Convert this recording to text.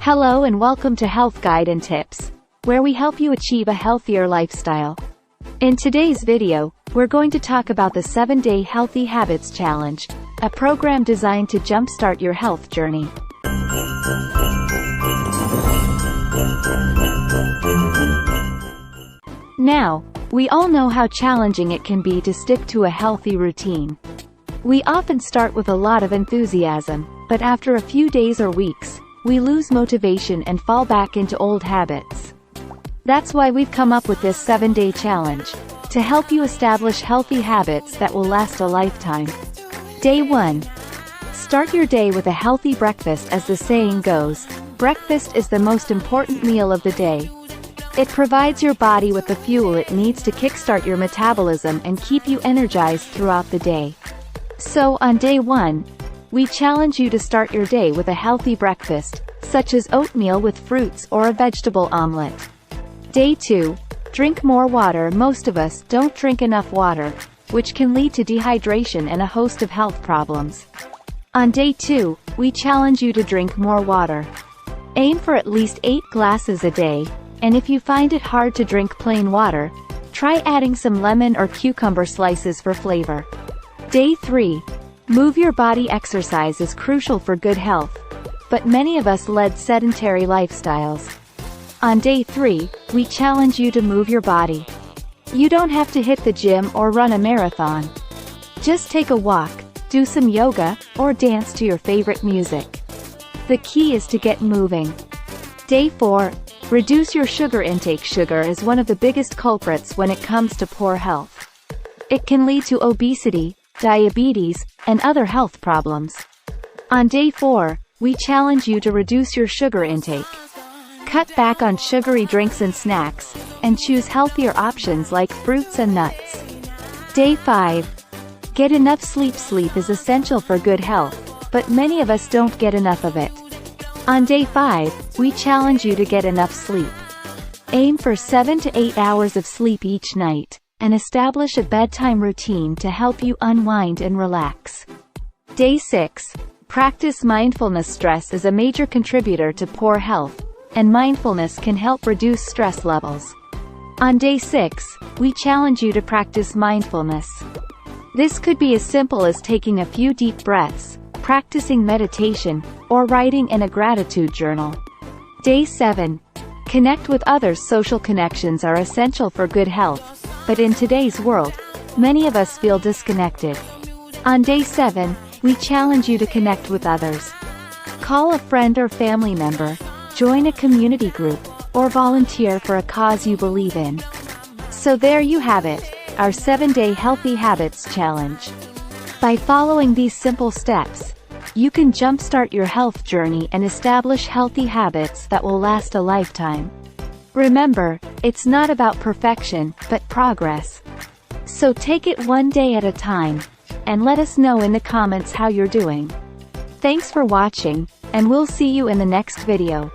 Hello and welcome to Health Guide and Tips, where we help you achieve a healthier lifestyle. In today's video, we're going to talk about the 7-Day Healthy Habits Challenge, a program designed to jumpstart your health journey. Now, we all know how challenging it can be to stick to a healthy routine. We often start with a lot of enthusiasm, but after a few days or weeks, we lose motivation and fall back into old habits. That's why we've come up with this 7-day challenge, to help you establish healthy habits that will last a lifetime. Day 1. Start your day with a healthy breakfast. As the saying goes, breakfast is the most important meal of the day. It provides your body with the fuel it needs to kickstart your metabolism and keep you energized throughout the day. So on day 1, we challenge you to start your day with a healthy breakfast, such as oatmeal with fruits or a vegetable omelet. Day 2. Drink more water. Most of us don't drink enough water, which can lead to dehydration and a host of health problems. On day 2, we challenge you to drink more water. Aim for at least 8 glasses a day, and if you find it hard to drink plain water, try adding some lemon or cucumber slices for flavor. Day 3. Move your body. Exercise is crucial for good health, but many of us lead sedentary lifestyles. On day 3, we challenge you to move your body. You don't have to hit the gym or run a marathon. Just take a walk, do some yoga, or dance to your favorite music. The key is to get moving. Day 4. Reduce your sugar intake. Sugar is one of the biggest culprits when it comes to poor health. It can lead to obesity, diabetes, and other health problems. On day 4, we challenge you to reduce your sugar intake. Cut back on sugary drinks and snacks, and choose healthier options like fruits and nuts. Day 5. Get enough sleep. Sleep is essential for good health, but many of us don't get enough of it. On day 5, we challenge you to get enough sleep. Aim for 7 to 8 hours of sleep each night, and establish a bedtime routine to help you unwind and relax. Day 6. Practice mindfulness. Stress is a major contributor to poor health, and mindfulness can help reduce stress levels. On day 6, we challenge you to practice mindfulness. This could be as simple as taking a few deep breaths, practicing meditation, or writing in a gratitude journal. Day 7. Connect with others. Social connections are essential for good health, but in today's world, many of us feel disconnected. On day 7, we challenge you to connect with others. Call a friend or family member, join a community group, or volunteer for a cause you believe in. So there you have it, our 7-Day Healthy Habits Challenge. By following these simple steps, you can jumpstart your health journey and establish healthy habits that will last a lifetime. Remember, it's not about perfection, but progress. So take it one day at a time, and let us know in the comments how you're doing. Thanks for watching, and we'll see you in the next video.